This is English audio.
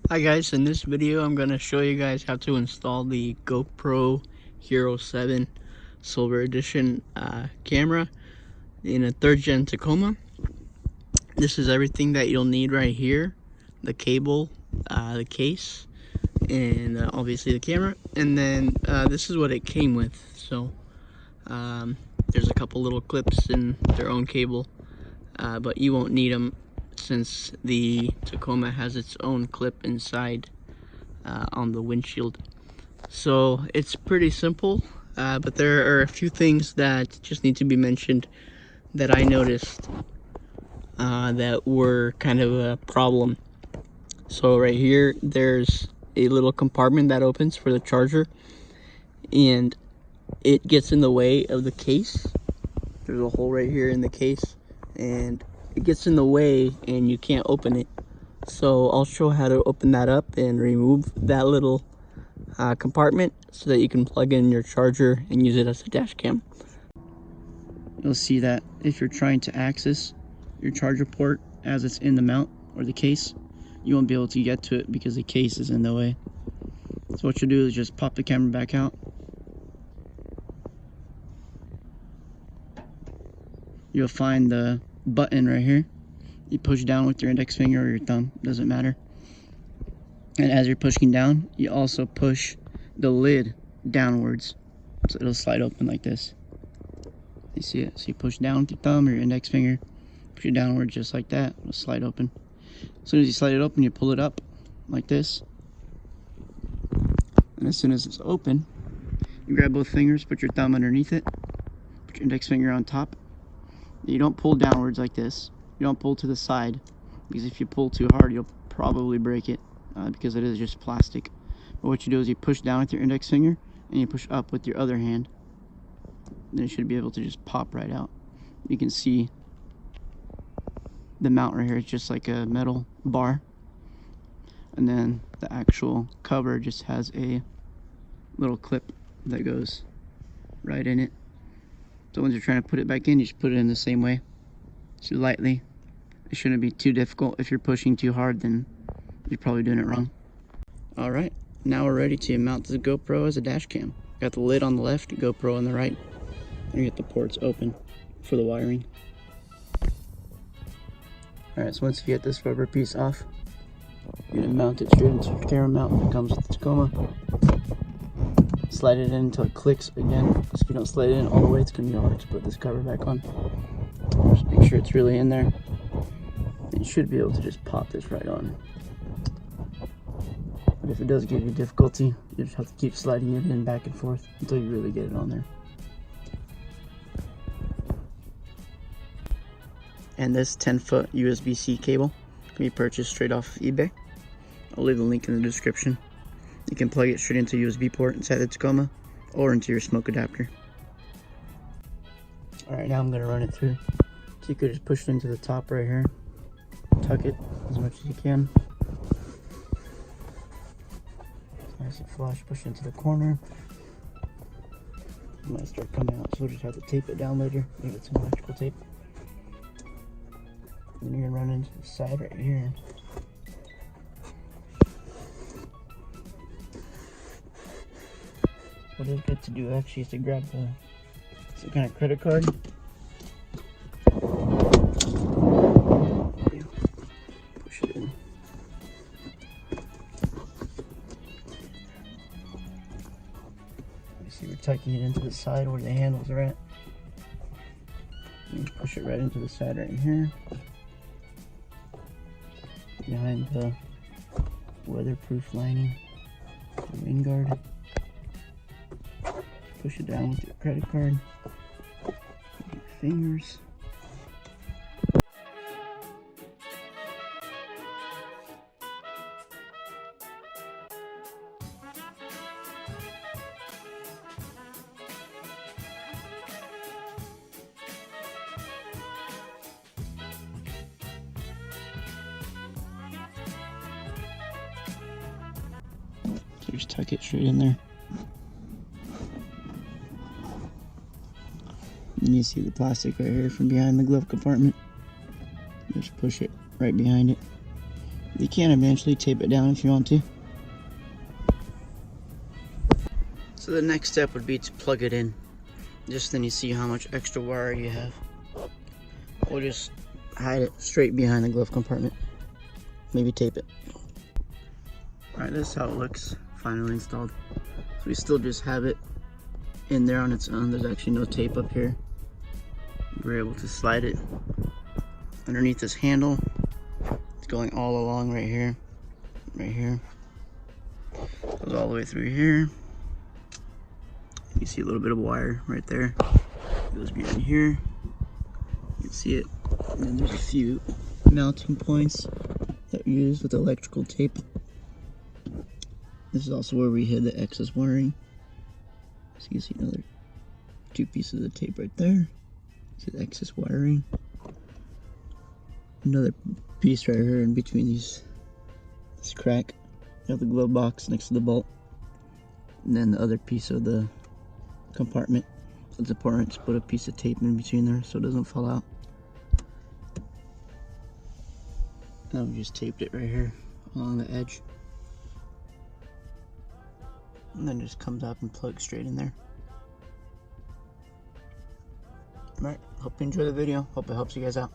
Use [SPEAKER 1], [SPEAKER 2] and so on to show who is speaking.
[SPEAKER 1] Hi guys, in this video I'm going to show you guys how to install the GoPro Hero 7 Silver Edition camera in a 3rd Gen Tacoma. This is everything that you'll need right here: the cable, the case, and obviously the camera. And then this is what it came with. So there's a couple little clips in their own cable, but you won't need them since the Tacoma has its own clip inside on the windshield. So it's pretty simple, but there are a few things that just need to be mentioned that I noticed that were kind of a problem. So right here, there's a little compartment that opens for the charger, and it gets in the way of the case. There's a hole right here in the case, and it gets in the way and you can't open it. So I'll show how to open that up and remove that little compartment so that you can plug in your charger and use it as a dash cam. You'll see that if you're trying to access your charger port as it's in the mount or the case, you won't be able to get to it because the case is in the way. So what you'll do is just pop the camera back out. You'll find the button right here. You push down with your index finger or your thumb, doesn't matter. And as you're pushing down, you also push the lid downwards, so it'll slide open like this. You see it? So you push down with your thumb or your index finger, push it downwards just like that, it'll slide open. As soon as you slide it open, you pull it up like this. And as soon as it's open, you grab both fingers, put your thumb underneath it, put your index finger on top. You don't pull downwards like this. You don't pull to the side, because if you pull too hard, you'll probably break it, because it is just plastic. But what you do is you push down with your index finger, and you push up with your other hand. Then it should be able to just pop right out. You can see the mount right here. It's just like a metal bar. And then the actual cover just has a little clip that goes right in it. So once you're trying to put it back in, you just put it in the same way, just lightly. It shouldn't be too difficult. If you're pushing too hard, then you're probably doing it wrong. All right, now we're ready to mount the GoPro as a dash cam. Got the lid on the left, GoPro on the right, and you get the ports open for the wiring. All right, so once you get this rubber piece off, you're gonna mount it straight into the camera mount that comes with the Tacoma. Slide it in until it clicks again. So if you don't slide it in all the way, it's going to be hard to put this cover back on. Just make sure it's really in there. And you should be able to just pop this right on. But if it does give you difficulty, you just have to keep sliding it in back and forth until you really get it on there. And this 10-foot USB-C cable can be purchased straight off of eBay. I'll leave the link in the description. You can plug it straight into a USB port inside the Tacoma or into your smoke adapter. Alright, now I'm going to run it through. So you could just push it into the top right here. Tuck it as much as you can. Nice and flush. Push it into the corner. It might start coming out, so we'll just have to tape it down later. Maybe get some electrical tape. And you're going to run into the side right here. What is good to do actually is to grab some kind of credit card. Push it in. You see we're tucking it into the side where the handles are at. And push it right into the side right here. Behind the weatherproof lining, the rain guard. Push it down with your credit card, your fingers. So just tuck it straight in there. And you see the plastic right here from behind the glove compartment. Just push it right behind it. You can eventually tape it down if you want to. So the next step would be to plug it in. Just then you see how much extra wire you have. Or just hide it straight behind the glove compartment. Maybe tape it. Alright, this is how it looks finally installed. So we still just have it in there on its own. There's actually no tape up here. We're able to slide it underneath this handle. It's going all along right here. Right here. Goes all the way through here. You see a little bit of wire right there. It goes behind here. You can see it. And then there's a few mounting points that we use with electrical tape. This is also where we hid the excess wiring. So you can see another 2 pieces of tape right there. See the excess wiring. Another piece right here in between this crack. You have the glove box next to the bolt. And then the other piece of the compartment. So it's important to put a piece of tape in between there so it doesn't fall out. Now we just taped it right here along the edge. And then it just comes up and plugs straight in there. Alright, hope you enjoy the video. Hope it helps you guys out.